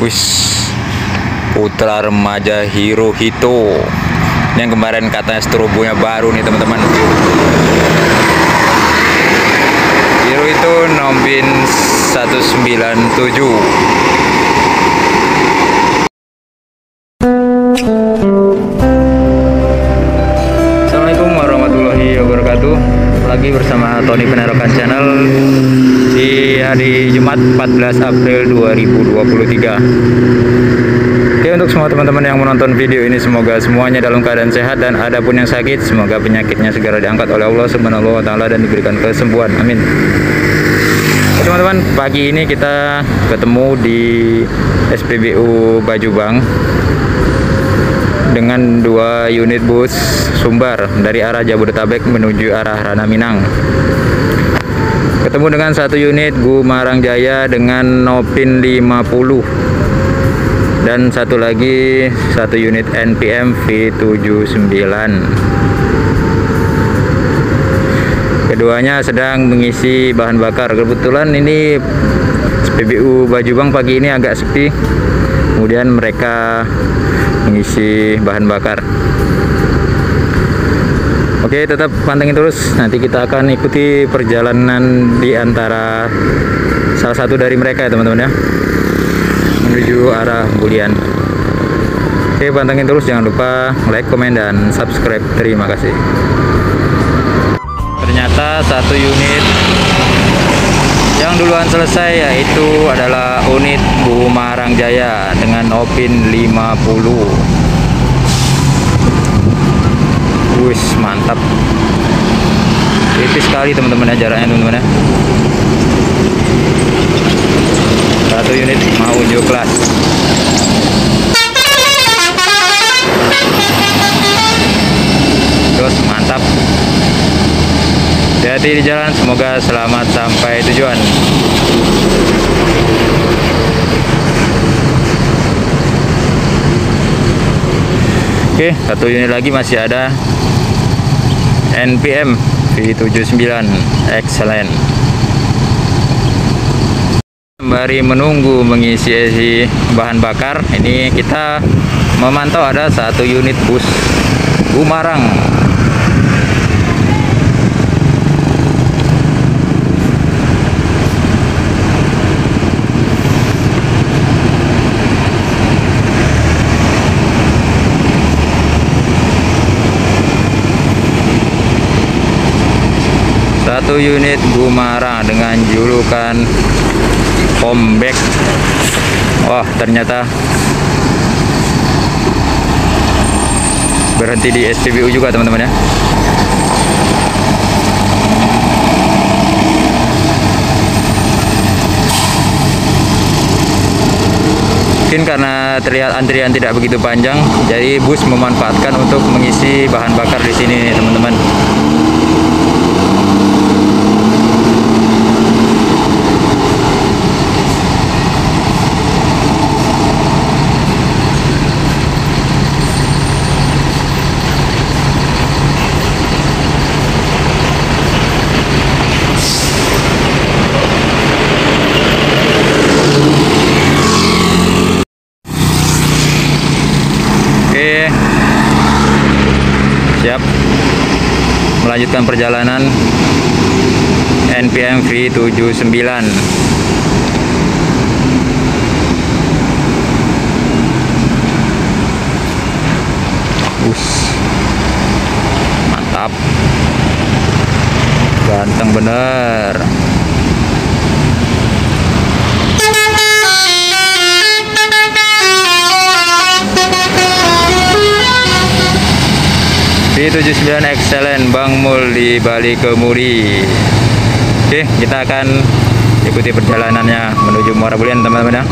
Wis, putra remaja Hirohito. Ini yang kemarin katanya strobonya baru nih teman-teman. Hirohito Nombin 197. Assalamualaikum warahmatullahi wabarakatuh. Lagi bersama Tony Penerokan Channel di hari Jumat 14 April 2023. Oke, untuk semua teman-teman yang menonton video ini, semoga semuanya dalam keadaan sehat, dan ada pun yang sakit, semoga penyakitnya segera diangkat oleh Allah Subhanahu wa Ta'ala dan diberikan kesembuhan. Amin. Teman-teman, pagi ini kita ketemu di SPBU Bajubang dengan 2 unit bus Sumbar dari arah Jabodetabek menuju arah Rana Minang. Ketemu dengan 1 unit Gumarang Jaya dengan Nopin 50 dan 1 lagi 1 unit NPM V79. Keduanya sedang mengisi bahan bakar. Kebetulan ini SPBU Bajubang pagi ini agak sepi, kemudian mereka mengisi bahan bakar. Oke, tetap pantengin terus, nanti kita akan ikuti perjalanan di antara salah satu dari mereka ya teman-teman ya, menuju arah Bulian. Oke, pantengin terus, jangan lupa like, komen, dan subscribe. Terima kasih. Ternyata 1 unit yang duluan selesai yaitu adalah unit Gumarang Jaya dengan Nopin 50. Wis, mantap. Tipis sekali teman-teman ya jaraknya teman-teman ya. 1 unit mau unjuk kelas. Terus mantap. Hati-hati di jalan, semoga selamat sampai tujuan. Oke, 1 unit lagi masih ada NPM V79 Excellent. Sembari menunggu mengisi bahan bakar, ini kita memantau ada 1 unit bus Gumarang. Satu unit Gumarang dengan julukan Comeback. Wah, ternyata berhenti di SPBU juga teman-teman ya. Mungkin karena terlihat antrian tidak begitu panjang, jadi bus memanfaatkan untuk mengisi bahan bakar di sini teman-teman. Siap melanjutkan perjalanan NPM V79. Mantap, ganteng bener. V79 Excellent Bang Mul di Bali Kemuri. Oke, kita akan ikuti perjalanannya menuju Muara Bulian teman-teman ya.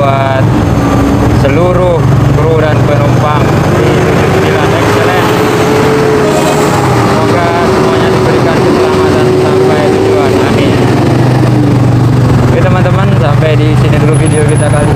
buat seluruh kru dan penumpang di 79 Excellent. Semoga semuanya diberikan keselamatan sampai tujuan. Amin. Oke teman-teman, sampai di sini dulu video kita kali